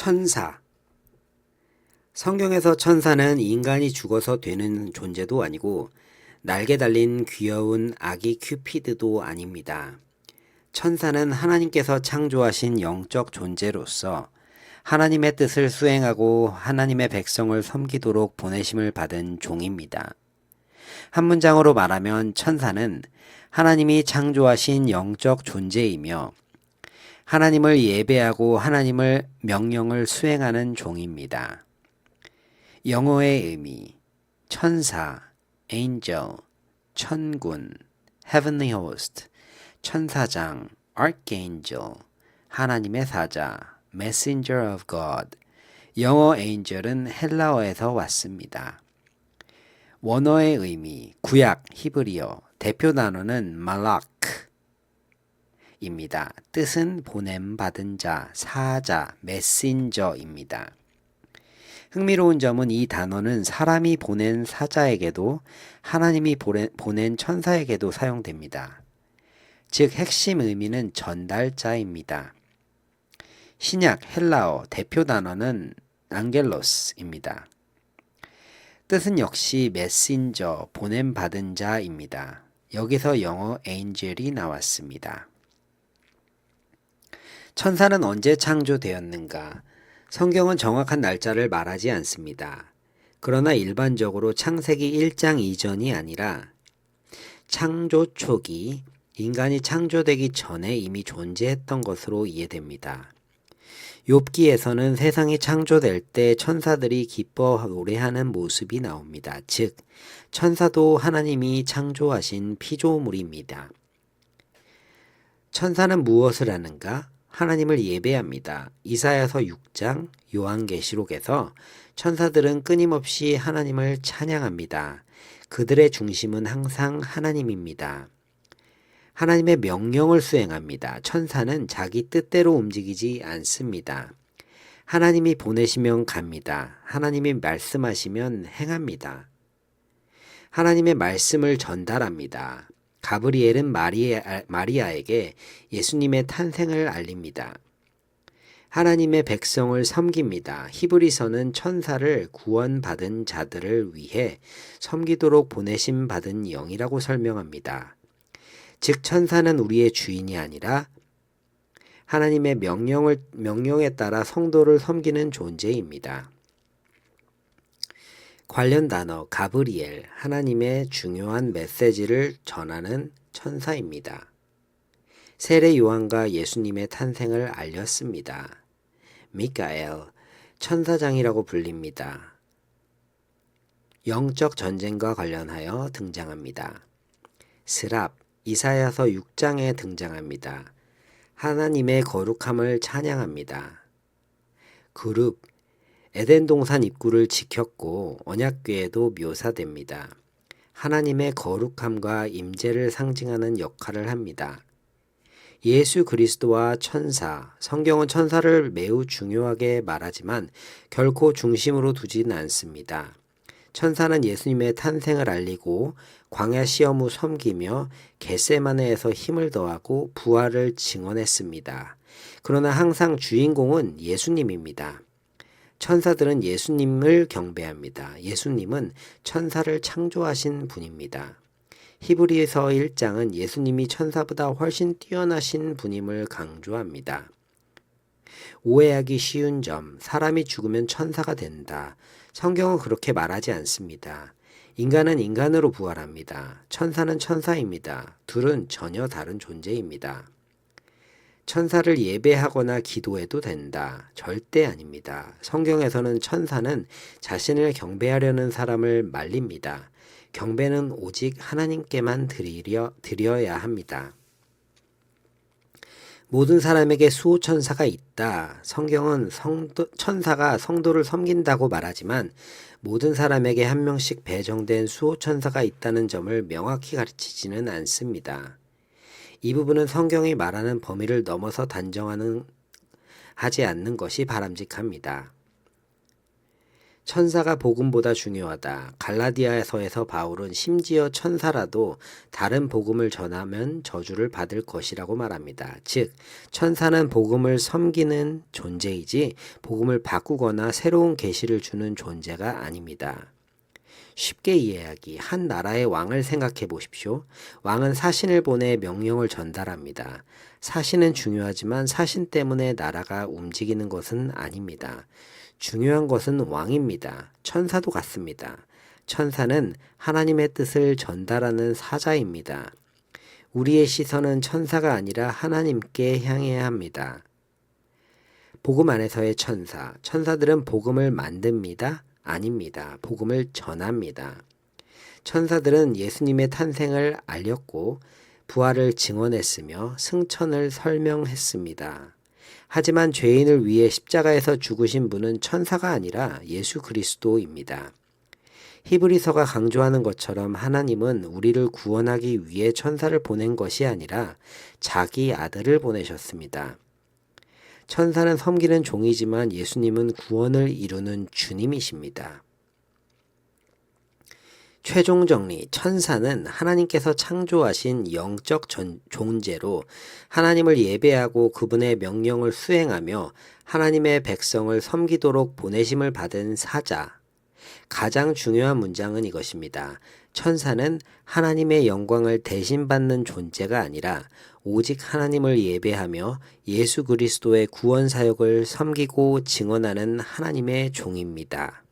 천사. 성경에서 천사는 인간이 죽어서 되는 존재도 아니고 날개 달린 귀여운 아기 큐피드도 아닙니다. 천사는 하나님께서 창조하신 영적 존재로서 하나님의 뜻을 수행하고 하나님의 백성을 섬기도록 보내심을 받은 종입니다. 한 문장으로 말하면 천사는 하나님이 창조하신 영적 존재이며 하나님을 예배하고 하나님의 명령을 수행하는 종입니다. 영어의 의미, 천사, angel, 천군, heavenly host, 천사장, archangel, 하나님의 사자, messenger of God. 영어 angel은 헬라어에서 왔습니다. 원어의 의미, 구약, 히브리어, 대표 단어는 말라크입니다. 뜻은 보냄받은 자, 사자, 메신저입니다. 흥미로운 점은 이 단어는 사람이 보낸 사자에게도 하나님이 보낸 천사에게도 사용됩니다. 즉 핵심 의미는 전달자입니다. 신약 헬라어 대표 단어는 앙겔로스입니다. 뜻은 역시 메신저, 보냄받은 자입니다. 여기서 영어 엔젤이 나왔습니다. 천사는 언제 창조되었는가? 성경은 정확한 날짜를 말하지 않습니다. 그러나 일반적으로 창세기 1장 이전이 아니라 창조 초기, 인간이 창조되기 전에 이미 존재했던 것으로 이해됩니다. 욥기에서는 세상이 창조될 때 천사들이 기뻐 노래하는 모습이 나옵니다. 즉, 천사도 하나님이 창조하신 피조물입니다. 천사는 무엇을 하는가? 하나님을 예배합니다. 이사야서 6장, 요한계시록에서 천사들은 끊임없이 하나님을 찬양합니다. 그들의 중심은 항상 하나님입니다. 하나님의 명령을 수행합니다. 천사는 자기 뜻대로 움직이지 않습니다. 하나님이 보내시면 갑니다. 하나님이 말씀하시면 행합니다. 하나님의 말씀을 전달합니다. 가브리엘은 마리아에게 예수님의 탄생을 알립니다. 하나님의 백성을 섬깁니다. 히브리서는 천사를 구원받은 자들을 위해 섬기도록 보내심 받은 영이라고 설명합니다. 즉 천사는 우리의 주인이 아니라 하나님의 명령에 따라 성도를 섬기는 존재입니다. 관련 단어 가브리엘, 하나님의 중요한 메시지를 전하는 천사입니다. 세례 요한과 예수님의 탄생을 알렸습니다. 미카엘, 천사장이라고 불립니다. 영적 전쟁과 관련하여 등장합니다. 스랍, 이사야서 6장에 등장합니다. 하나님의 거룩함을 찬양합니다. 그룹, 에덴 동산 입구를 지켰고 언약궤에도 묘사됩니다. 하나님의 거룩함과 임재를 상징하는 역할을 합니다. 예수 그리스도와 천사, 성경은 천사를 매우 중요하게 말하지만 결코 중심으로 두지는 않습니다. 천사는 예수님의 탄생을 알리고 광야 시험 후 섬기며 겟세마네에서 힘을 더하고 부활을 증언했습니다. 그러나 항상 주인공은 예수님입니다. 천사들은 예수님을 경배합니다. 예수님은 천사를 창조하신 분입니다. 히브리서 1장은 예수님이 천사보다 훨씬 뛰어나신 분임을 강조합니다. 오해하기 쉬운 점, 사람이 죽으면 천사가 된다. 성경은 그렇게 말하지 않습니다. 인간은 인간으로 부활합니다. 천사는 천사입니다. 둘은 전혀 다른 존재입니다. 천사를 예배하거나 기도해도 된다. 절대 아닙니다. 성경에서는 천사는 자신을 경배하려는 사람을 말립니다. 경배는 오직 하나님께만 드려야 합니다. 모든 사람에게 수호천사가 있다. 성경은 천사가 성도를 섬긴다고 말하지만 모든 사람에게 한 명씩 배정된 수호천사가 있다는 점을 명확히 가르치지는 않습니다. 이 부분은 성경이 말하는 범위를 넘어서 하지 않는 것이 바람직합니다. 천사가 복음보다 중요하다. 갈라디아서에서 바울은 심지어 천사라도 다른 복음을 전하면 저주를 받을 것이라고 말합니다. 즉, 천사는 복음을 섬기는 존재이지 복음을 바꾸거나 새로운 계시를 주는 존재가 아닙니다. 쉽게 이해하기. 한 나라의 왕을 생각해 보십시오. 왕은 사신을 보내 명령을 전달합니다. 사신은 중요하지만 사신 때문에 나라가 움직이는 것은 아닙니다. 중요한 것은 왕입니다. 천사도 같습니다. 천사는 하나님의 뜻을 전달하는 사자입니다. 우리의 시선은 천사가 아니라 하나님께 향해야 합니다. 복음 안에서의 천사. 천사들은 복음을 만듭니다. 아닙니다. 복음을 전합니다. 천사들은 예수님의 탄생을 알렸고 부활을 증언했으며 승천을 설명했습니다. 하지만 죄인을 위해 십자가에서 죽으신 분은 천사가 아니라 예수 그리스도입니다. 히브리서가 강조하는 것처럼 하나님은 우리를 구원하기 위해 천사를 보낸 것이 아니라 자기 아들을 보내셨습니다. 천사는 섬기는 종이지만 예수님은 구원을 이루는 주님이십니다. 최종 정리. 천사는 하나님께서 창조하신 영적 존재로 하나님을 예배하고 그분의 명령을 수행하며 하나님의 백성을 섬기도록 보내심을 받은 사자. 가장 중요한 문장은 이것입니다. 천사는 하나님의 영광을 대신 받는 존재가 아니라 오직 하나님을 예배하며 예수 그리스도의 구원 사역을 섬기고 증언하는 하나님의 종입니다.